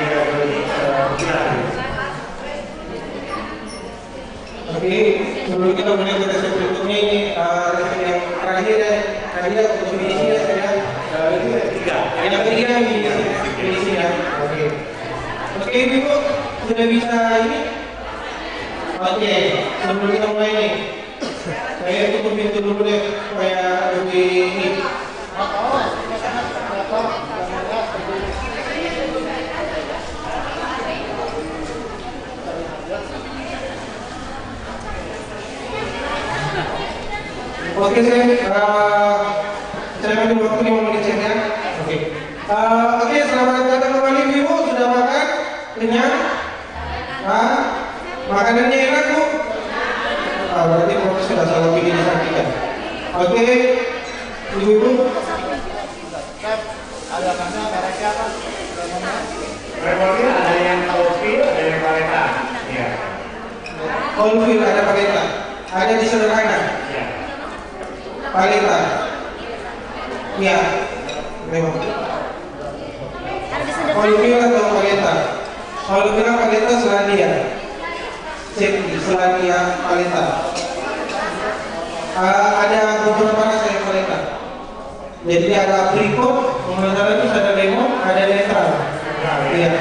Oke, sebelum kita mulai ke resep berikutnya ini resep yang terakhir ya. Tadi ya untuk finishing ya saya. itu yang ketiga. Yang ketiga finishing ya. Oke. Oke, ibu sudah bisa ini. Oke, sebelum kita mulai nih, saya tutup pintu dulu deh supaya lebih ini. Oke, saya ambil waktu 5 menit ya. Oke. Oke, selamat datang kembali ibu. Sudah makan? Kenyang? Makanannya enak bu? Berarti proses sudah salah pilih disaksikan. Oke, ibu-ibu. Ada mana mereknya apa? Remote ada yang Colville, ada yang paleta. Iya. Colville ada paleta. Ada di sederhana. Iya. Paleta. Iya. Memang. Colville atau paleta? Kalau bilang paleta Selandia. Selandia paleta. Ada beberapa rasa yang paleta. Jadi ada aprikot, mengenai itu ada lemon, ada netral. Iya,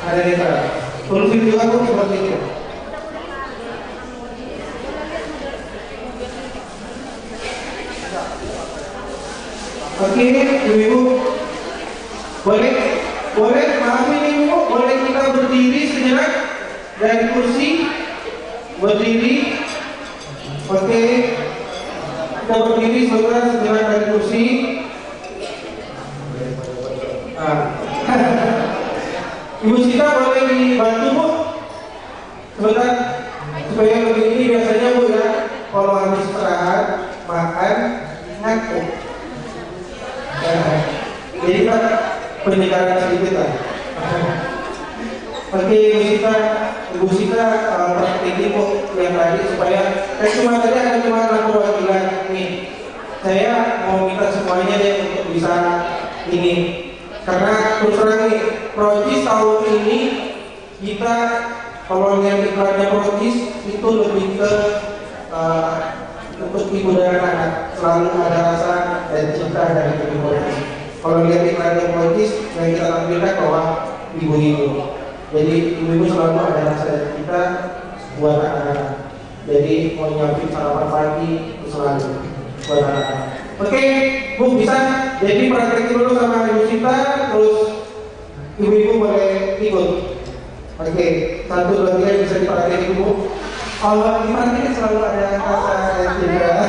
ada netral. Colville juga pun seperti itu. Oke, ibu-ibu, boleh, maaf ini ibu, boleh kita berdiri sejenak dari kursi, berdiri. Oke, kita berdiri sebentar sejenak dari kursi. Ibu Sita boleh dibantu bu, sebentar supaya lebih ini biasanya bu ya, kalau habis istirahat makan ngantuk. Jadi pak penjelasan sedikit lah. Oke, Ibu Sita praktik bu yang tadi supaya cuma tadi ada cuma 6 perwakilan nih. Saya mau minta semuanya deh untuk bisa ini. Karena terus terang nih, Procis tahun ini kita kalau lihat iklannya Procis itu lebih ke untuk ibu dan anak, selalu ada rasa dan cinta dari ibu Procis. Kalau lihat iklannya Procis yang kita tampilkan bahwa ibu-ibu, jadi ibu-ibu selalu ada rasa dan cinta buat anak-anak. Jadi mau nyiapin sarapan pagi itu selalu buat anak-anak. Oke, Bu bisa. Jadi praktek dulu sama Ibu Sita, terus ibu-ibu boleh ikut. Oke, 1, 2, 3 bisa dipraktekin Bu. Kalau dipraktekin selalu ada rasa dan cinta.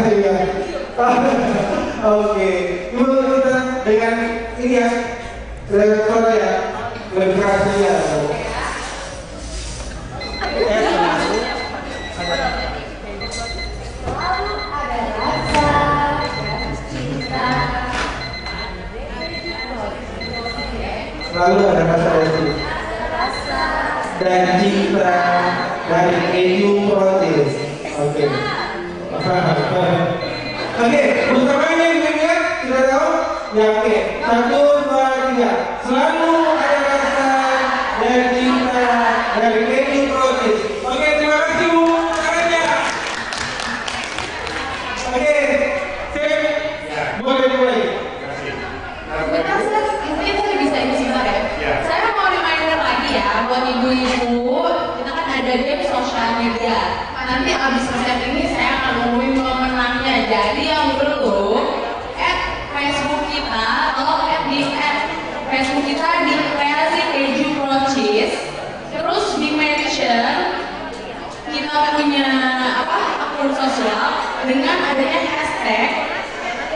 Oke, Ibu kita dengan ini ya, dengan suara ya, lebih keras ya. Selalu ada rasa dan cinta dari keju Procis. Oke. Oke, bersamanya ibu ya, sudah tahu? Ya oke. 1, 2, 3. Selalu ada rasa dan cinta dari keju Procis. Oke, terima kasih Bu. Caranya. Oke, sip. Boleh mulai. akun sosial dengan adanya hashtag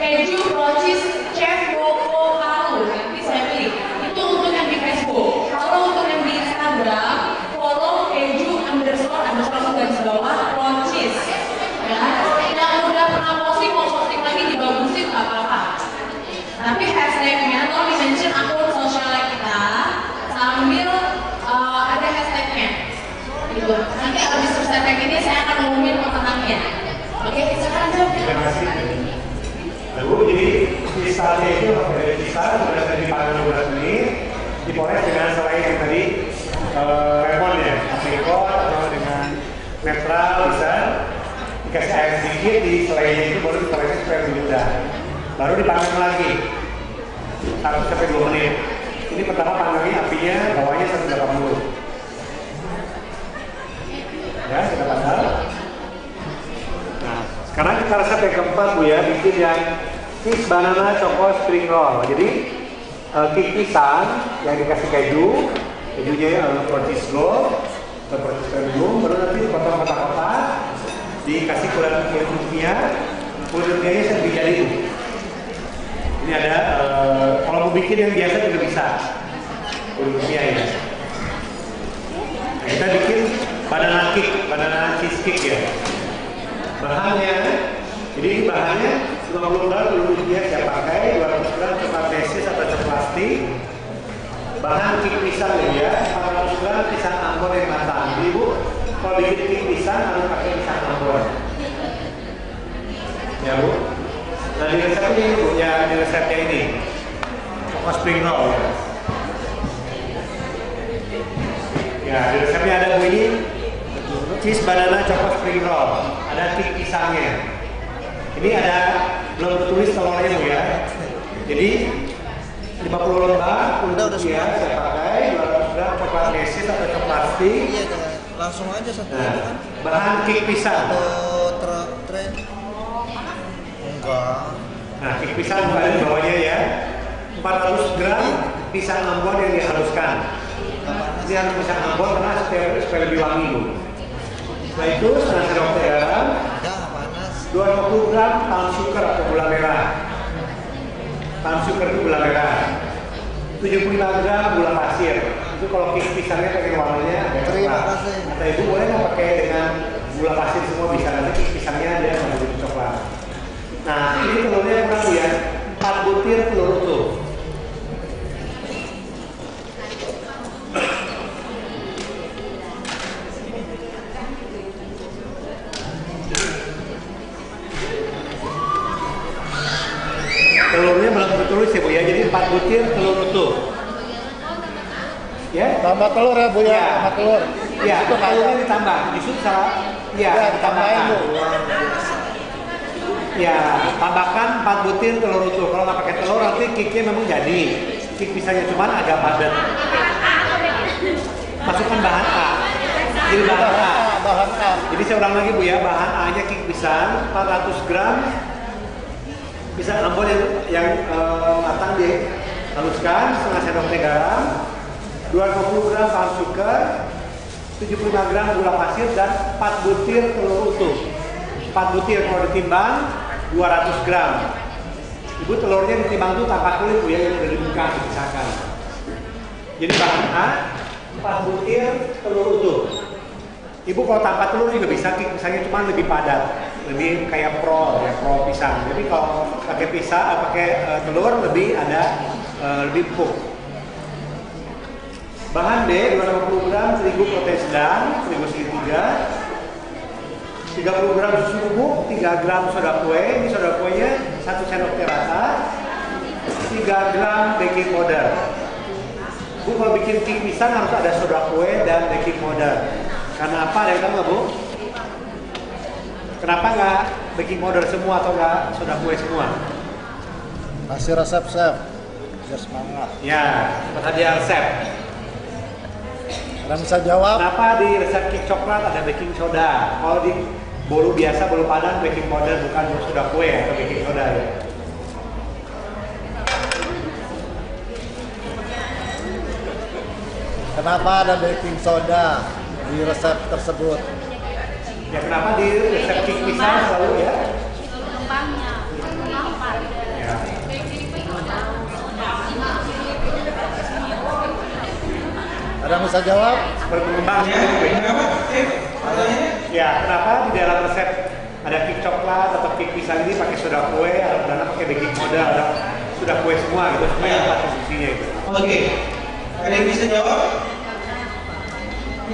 keju Proncis Chef Boko Palu. Nanti saya pilih itu untuk yang di Facebook. Kalau untuk yang di Instagram, follow keju__Proncis. Ya, yang udah pernah posting mau posting lagi dibagusin nggak apa-apa. Tapi hashtagnya tolong di-mention akun sosial kita sambil ada hashtagnya. Gitu. Nanti habis hashtag ini saya akan ngumumin pemenangnya. Oke, silakan jawab. Terima kasih. Lalu jadi misalnya itu dari kisah sudah tadi panggil 12 menit dipoles dengan selain yang tadi lemon ya, aprikot atau dengan netral bisa dikasih air sedikit di selainnya itu baru dipolesnya supaya lebih mudah. Baru dipanggang lagi 1-2 menit. Ini pertama panggangnya apinya bawahnya 180. Ya, sudah pasal. Nah, sekarang kita resep yang keempat Bu ya, bikin yang cheese banana choco spring roll. Jadi cake pisang yang dikasih kejunya Proncis Gold atau Proncis Premium, baru nanti dipotong kotak-kotak, dikasih kulit lumpia-nya saya dijadiin. Ini ada kalau mau bikin yang biasa juga bisa kulit lumpia ya. Nah, kita bikin banana cheesecake ya. Bahannya, jadi bahannya 50 gram kulit lumpia saya pakai, 200 gram coklat meses atau coklat plastik. Bahan cake pisang ya, 400 gram pisang Ambon yang matang. Jadi Bu, kalau bikin cake pisang harus pakai pisang Ambon. Ya Bu. Nah di resepnya ini Bu, ya di resepnya ini choco spring roll ya. Ya di resepnya ada Bu ini cheese banana choco spring roll, ada cake pisangnya. Ini ada belum tertulis telurnya Bu ya. Jadi 50 lembar kulit lumpia saya pakai, 200 gram coklat meses atau coklat plastik. Iya, langsung aja satu nah, itu kan. bahan cake pisang. Atau tren. Enggak. Nah, cake pisang ada di bawahnya ya. 400 gram pisang Ambon yang dihaluskan. Ini harus pisang Ambon karena supaya lebih wangi Bu. Setelah itu setengah sendok teh garam. Enggak panas. 250 gram palm sugar atau gula merah. Palm sugar itu gula merah. 75 gram gula pasir. Itu kalau cake pisangnya pakai warnanya agak Terima coklat. kasih. Kata Ibu boleh nggak pakai dengan gula pasir semua bisa, nanti cake pisangnya ada yang lebih coklat. Nah ini telurnya kurang Bu ya, 4 butir telur utuh. Telurnya belum tertulis ya Bu ya, jadi 4 butir telur utuh. Ya, Tambah telur ya Bu ya, Ya. sama telur. ya Itu kayak telurnya ditambah, justru salah. Ya, ya, ditambahin Bu. ditambahkan. Luar biasa. Ya, tambahkan 4 butir telur utuh. Kalau nggak pakai telur nanti cake-nya memang jadi. Cake pisangnya cuman agak padat. Masukkan bahan A. Jadi bahan A. Bahan A. Jadi saya ulang lagi Bu ya, bahan A-nya cake pisang 400 gram pisang Ambon yang matang dihaluskan, setengah sendok teh garam, 250 gram palm sugar, 75 gram gula pasir dan 4 butir telur utuh. 4 butir kalau ditimbang 200 gram. Ibu telurnya ditimbang itu tanpa kulit Bu ya, yang udah dibuka dipisahkan. Jadi bahan A 4 butir telur utuh. Ibu kalau tanpa telur juga bisa, pisangnya cuma lebih padat, lebih kayak pro pisang. Jadi kalau pakai telur lebih ada lebih empuk. Bahan B 250 gram terigu protein sedang, terigu segitiga, 30 gram susu bubuk, 3 gram soda kue. Ini soda kuenya 1 sendok teh rata, 3 gram baking powder. Bu kalau bikin cake pisang harus ada soda kue dan baking powder. Karena apa? Ada yang tahu nggak Bu? Kenapa nggak baking powder semua atau nggak soda kue semua? Kasih resep chef. Biar semangat. Ya, hadiah resep. Kalian bisa jawab. Kenapa di resep cake coklat ada baking soda? Kalau di bolu biasa, bolu padang, baking powder bukan soda kue atau baking soda ya. Kenapa ada baking soda di resep tersebut? Ya kenapa di resep cake pisang selalu ya? Kembangnya, kenapa? Ya. Ada yang bisa jawab? Berkembang ya, kenapa di dalam resep ada cake coklat atau cake pisang ini pakai soda kue, ada kadang pakai baking powder, ada soda kue semua gitu supaya apa fungsinya itu? Oke. Ada yang bisa jawab?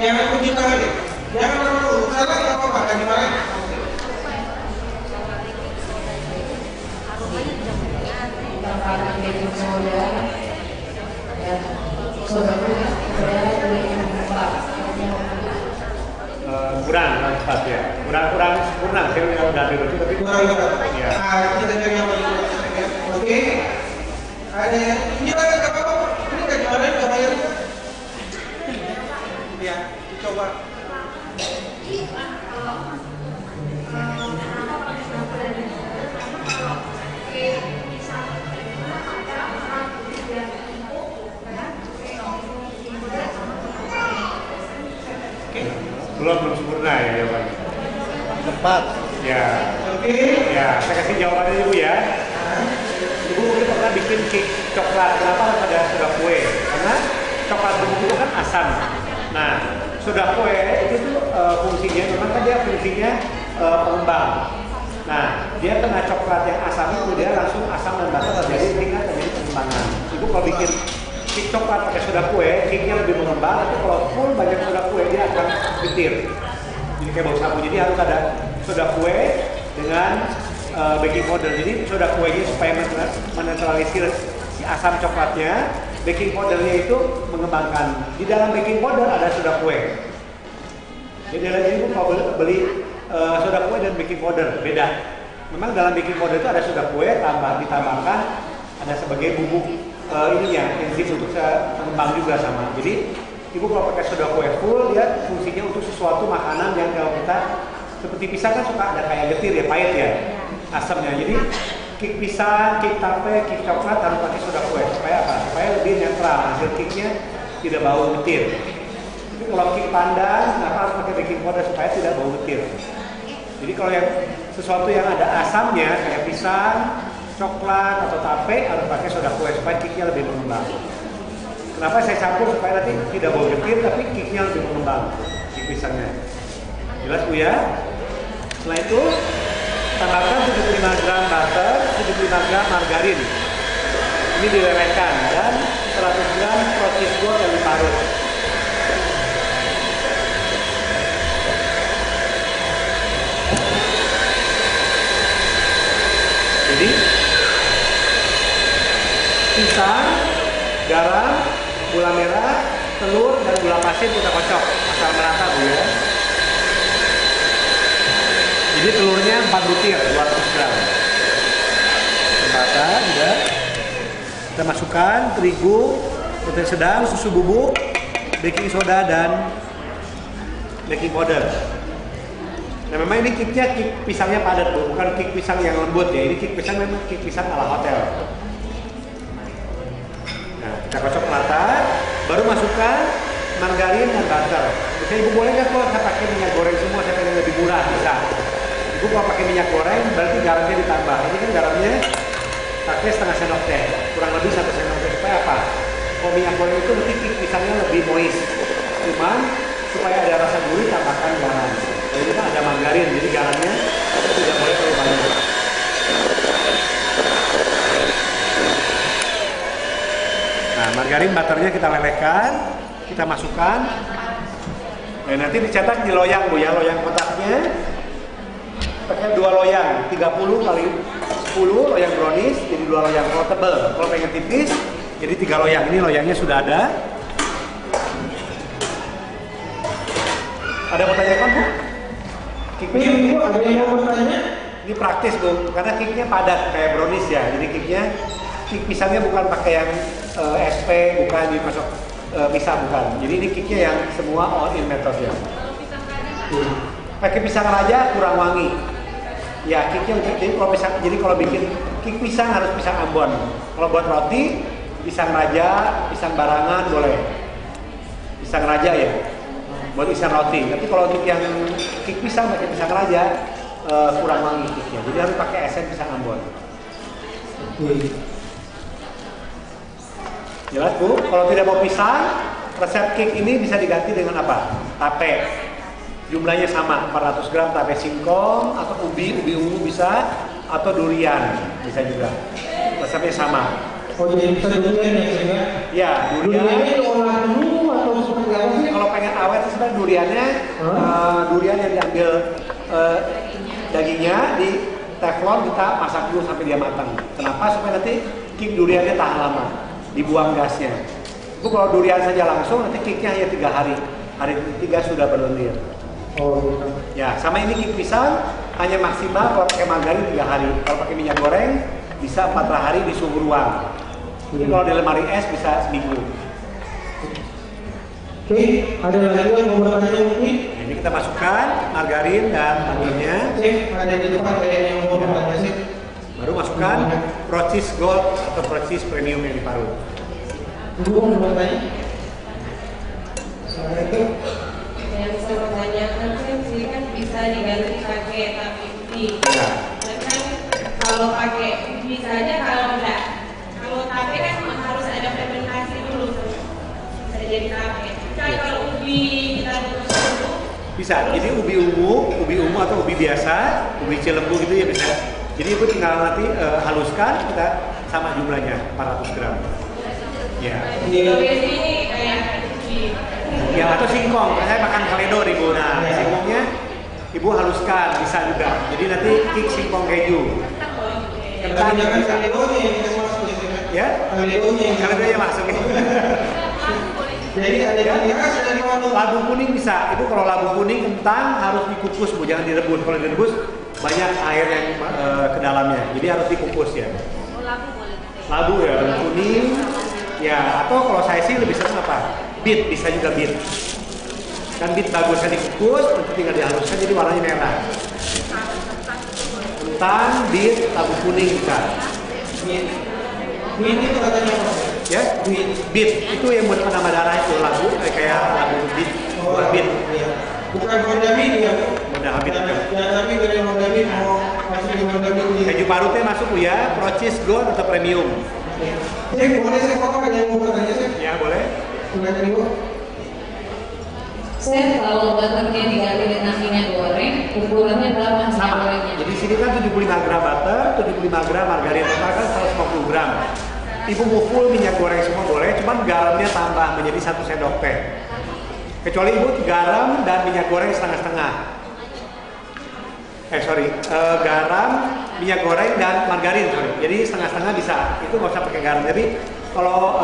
Yang kunci tangan deh. Jangan terlalu salah nggak apa-apa, kan dimarahin. Kurang tepat ya, kurang sempurna. Saya udah berarti tapi Kurang ya. kita cari yang paling kurang. Oke. Ada yang ini lagi nggak apa-apa. Ini nggak dimarahin, nggak bayar. Ya, dicoba. Belum sempurna ya jawabannya. Tepat. Ya. Ya, saya kasih jawabannya Ibu ya. Ibu mungkin pernah bikin cake coklat. Kenapa harus ada soda kue? Karena coklat bubuk itu kan asam. Nah, soda kue itu tuh fungsinya, memang kan dia fungsinya pengembang. Nah, dia kena coklat yang asam itu dia langsung asam dan basa terjadi tingkat terjadi pengembangan. Ibu kalau bikin cake coklat pakai soda kue, cake-nya lebih mengembang. Tapi kalau full banyak soda kue dia akan getir. Jadi kayak bau sapu. Jadi harus ada soda kue dengan baking powder. Jadi soda kuenya supaya menetralisir si asam coklatnya, baking powdernya itu mengembangkan. Di dalam baking powder ada soda kue. Jadi ibu kalau beli soda kue dan baking powder beda. Memang dalam baking powder itu ada soda kue ditambahkan ada sebagai bubuk ininya enzim untuk mengembang juga sama. Jadi ibu kalau pakai soda kue full dia fungsinya untuk sesuatu makanan yang kalau kita seperti pisang kan suka ada kayak getir ya, pahit ya, asamnya. Jadi cake pisang, cake tape, cake coklat harus pakai soda kue supaya apa? Supaya lebih netral, hasil cake-nya tidak bau getir. Tapi kalau cake pandan, kenapa harus pakai baking powder supaya tidak bau getir? Jadi kalau yang sesuatu yang ada asamnya kayak pisang, coklat atau tape harus pakai soda kue supaya cake-nya lebih mengembang. Kenapa saya campur supaya nanti tidak bau getir tapi cake-nya lebih mengembang, cake pisangnya. Jelas Bu ya? Setelah itu tambahkan 75 gram butter, 75 gram margarin. Ini dilelehkan dan 100 gram processed gold yang diparut. Jadi pisang, garam, gula merah, telur dan gula pasir kita kocok asal merata Bu ya. Jadi telurnya 4 butir 200 gram. Tempatkan udah. Kita masukkan terigu, putih sedang, susu bubuk, baking soda dan baking powder. Nah memang ini cake-nya cake pisangnya padat Bu, bukan cake pisang yang lembut ya. Ini cake pisang memang cake pisang ala hotel. Nah kita kocok rata, baru masukkan margarin dan butter. Misalnya Ibu boleh nggak kalau saya pakai minyak goreng semua, saya pengen lebih murah bisa. Ibu kalau pakai minyak goreng berarti garamnya ditambah. Ini kan garamnya pakai setengah sendok teh, kurang lebih 1 sendok teh. Supaya apa? Kalau minyak goreng itu nanti pisangnya lebih moist. Cuman supaya ada rasa gurih tambahkan garam. Jadi kan ada margarin, jadi garamnya tidak boleh terlalu banyak. Nah margarin butternya kita lelehkan, kita masukkan. Nah, nanti dicetak di loyang Bu ya, loyang kotaknya. Pakai 2 loyang, 30 kali 10 loyang brownies, jadi 2 loyang. Kalau tebel, kalau pengen tipis, jadi 3 loyang. Ini loyangnya sudah ada. Ada pertanyaan Bu? Ibu ada yang mau bertanya? Ini praktis Bu, karena cake-nya padat kayak brownies ya. Jadi cake-nya, cake pisangnya bukan pakai yang SP, bukan dimasuk pisang, bukan. Jadi ini cake-nya yang semua all in method ya. Pakai pisang raja kurang wangi. Ya, cake-nya jadi kalau bikin cake pisang harus pisang Ambon. Kalau buat roti, pisang raja, pisang barangan boleh. Pisang raja ya. buat isian roti. Tapi kalau untuk yang cake pisang pakai pisang raja kurang wangi cake-nya. Jadi harus pakai esen pisang Ambon. Jelas Bu? Kalau tidak mau pisang, resep cake ini bisa diganti dengan apa? Tape. Jumlahnya sama, 400 gram tape singkong atau ubi ungu bisa, atau durian bisa juga. Resepnya sama. Oh jadi bisa durian ya sehingga? Ya, Duriannya diolah dulu atau seperti apa sih? Kalau pengen awet sebenarnya duriannya, durian yang diambil dagingnya di teflon kita masak dulu sampai dia matang. Kenapa? Supaya nanti cake duriannya tahan lama, dibuang gasnya. Itu kalau durian saja langsung nanti cake-nya hanya 3 hari. Hari ketiga sudah berlendir. Oh gitu. Ya, sama ini cake pisang hanya maksimal kalau pakai margarin 3 hari. Kalau pakai minyak goreng bisa 4 hari di suhu ruang. Jadi kalau di lemari es bisa seminggu. Oke, ada lagi yang mau bertanya mungkin? Ini kita masukkan margarin dan bumbunya. Ada di depan kayaknya yang mau bertanya sih. Baru masukkan Procis Gold atau Procis Premium yang diparut. Ibu mau bertanya? Assalamualaikum. Yang saya pertanyakan kan sini kan bisa diganti pakai tape putih. Ya. Kan kalau pakai ubi saja kalau enggak, kalau tape kan harus ada fermentasi dulu bisa jadi tape. Kalau ubi kita rebus dulu. Bisa. Jadi ubi ungu atau ubi biasa, ubi cilembu gitu ya bisa. Jadi itu tinggal nanti haluskan, kita sama jumlahnya 400 gram. Ya. Kalau di sini kayak ubi. Ya atau singkong, saya makan kaledo Ibu. Nah, singkongnya Ibu haluskan bisa juga. Jadi nanti cake singkong keju. Kentang Jangan bisa. kaledonya yang kita masuk Ya? Kaledonya masuk. Jadi ada yang khas dari mana? Labu kuning bisa. Itu kalau labu kuning kentang harus dikukus Bu, jangan direbus. Kalau direbus banyak air yang ke dalamnya. Jadi harus dikukus ya. Labu ya, labu kuning. Ya, atau kalau saya sih lebih senang apa? Beet, bisa juga beet. Kan beet bagusnya dikukus, nanti tinggal dihaluskan jadi warnanya merah. Kentang, beet, labu kuning bisa. Beet itu katanya apa? Ya, beet itu yang buat penambah darah itu labu kayak labu beet, buat beet. Bukan Honda Beat ya? Honda Beat. Ya, tapi dari Honda Beat mau masuk di Honda Beat ini. Keju parutnya masuk Bu ya, Procis Gold atau Premium. Boleh saya potong ada yang mau bertanya sih? Ya boleh. Silakan Ibu. Chef, kalau butternya diganti dengan minyak goreng, ukurannya berapa minyak Sama. gorengnya? Jadi sini kan 75 gram butter, 75 gram margarin, total kan 150 gram. Ibu mau full minyak goreng semua boleh, cuman garamnya tambah menjadi 1 sendok teh. Kecuali Ibu garam dan minyak goreng setengah-setengah. Garam, minyak goreng dan margarin, sorry. Jadi setengah-setengah bisa. Itu nggak usah pakai garam. Jadi kalau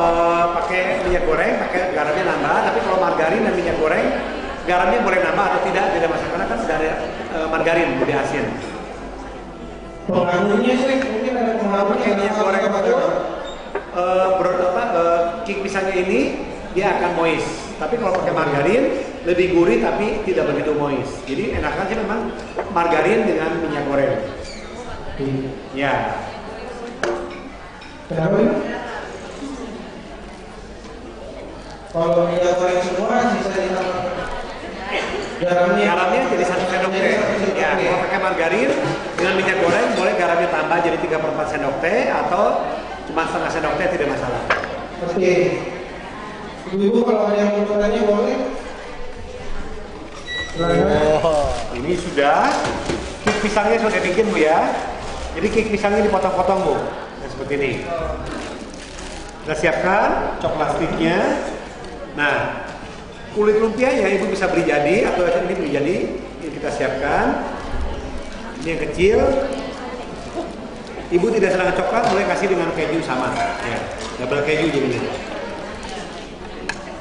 pakai minyak goreng, pakai garamnya nambah. Tapi kalau margarin dan minyak goreng, garamnya boleh nambah atau tidak masalah karena kan sudah ada margarin lebih asin. Pengaruhnya sih mungkin ada pengaruhnya Minyak goreng cake pisangnya ini dia akan moist. Tapi kalau pakai margarin lebih gurih tapi tidak begitu moist. Jadi enakan sih memang margarin dengan minyak goreng. Ya. Kenapa? Kalau minyak goreng semua sisa ditambah garamnya jadi 1 sendok teh. Ya, kalau pakai margarin dengan minyak goreng boleh garamnya tambah jadi 3/4 sendok teh atau cuma setengah sendok teh tidak masalah. Oke. Ibu kalau ada yang mau bertanya boleh. Ini sudah cake pisangnya sudah bikin Bu ya. Jadi cake pisangnya dipotong-potong Bu. Nah, seperti ini. Kita siapkan coklat sticknya. Nah, kulit lumpia ya Ibu bisa beli jadi atau ini beli jadi. Ini kita siapkan. Ini yang kecil. Ibu tidak senang coklat, boleh kasih dengan keju sama. Ya, double keju jadinya.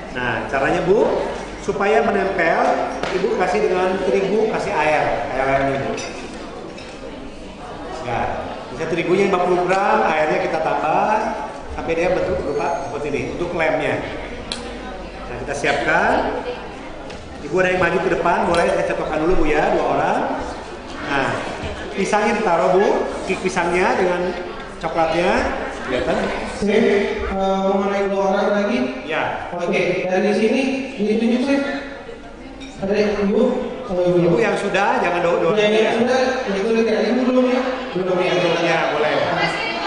Nah, caranya Bu, supaya menempel, Ibu kasih dengan terigu, kasih air ini Bu. Ya, bisa terigunya 50 gram, airnya kita tambah sampai dia bentuk berupa seperti ini untuk lemnya. Nah, kita siapkan. Ibu ada yang maju ke depan, boleh kita cocokkan dulu Bu ya, 2 orang. Nah, pisangnya ditaruh Bu, cake pisangnya dengan coklatnya, kelihatan? Mau naik 2 orang lagi? Ya. Oke, dari sini ditunjuk sih. Ada ibu? Oh, Ibu yang sudah, jangan doa. Yang sudah, itu tidak ibu belum ya? Belum ya. Ya, boleh.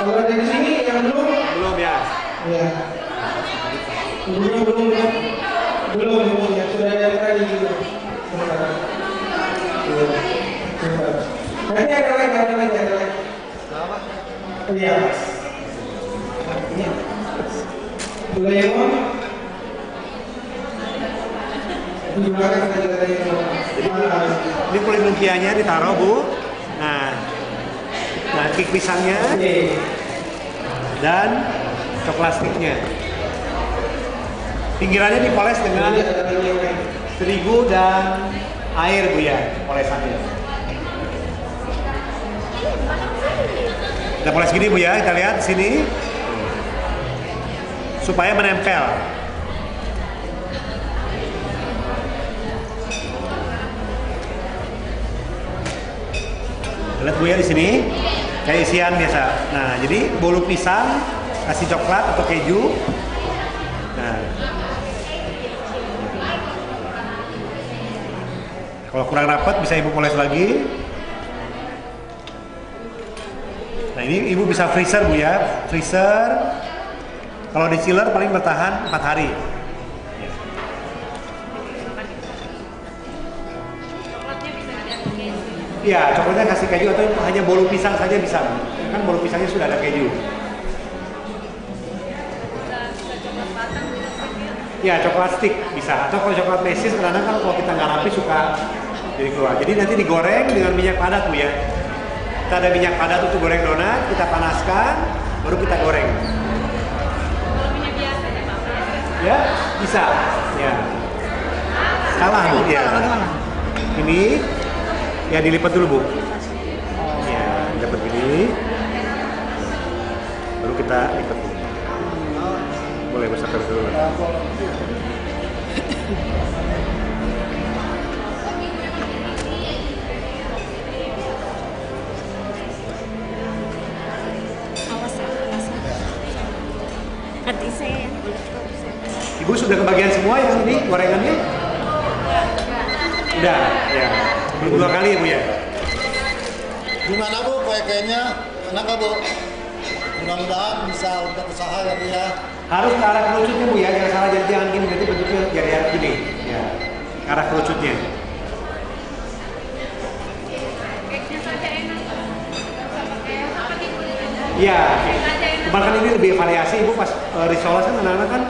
Kalau ada di sini yang belum? Belum ya. Ya. Belum ya. Sudah dari tadi juga. Nanti ada lagi. Iya. Doraemon. Ini kulit lumpianya ditaruh Bu. Nah kik pisangnya dan coklat sticknya. Pinggirannya dipoles dengan terigu dan air Bu ya, polesannya. Kita poles gini Bu ya, kita lihat di sini supaya menempel. Lihat Bu ya di sini kayak isian biasa. Nah, jadi bolu pisang kasih coklat atau keju. Nah, kalau kurang rapat bisa Ibu poles lagi. Nah, ini Ibu bisa freezer Bu ya, freezer. Kalau di chiller paling bertahan 4 hari. Iya, coklatnya kasih keju atau hanya bolu pisang saja bisa. Kan bolu pisangnya sudah ada keju. Iya, coklat stick bisa. Atau kalau coklat mesis kadang-kadang kan kalau kita nggak rapi suka jadi keluar. Jadi nanti digoreng dengan minyak padat Bu ya. Kita ada minyak padat untuk goreng donat, kita panaskan, baru kita goreng. Ya, bisa. Ya. Salah Bu ya. Ini ya dilipat dulu Bu. Ya, dilipat gini. Baru kita lipat dulu. Boleh besarkan dulu. Ibu sudah kebagian semua yang ini gorengannya? Udah, ya. Belum 2 kali Bu ya. Gimana Bu kue-kuenya? Enak nggak Bu? Mudah-mudahan bisa untuk usaha ya Bu ya. Harus ke arah kerucutnya Bu ya, jangan salah jadi jangan gini, nanti bentuknya jadi gini. Ya, ke arah kerucutnya. Iya, cuman kan ini lebih variasi Ibu pas risoles kan anak-anak kan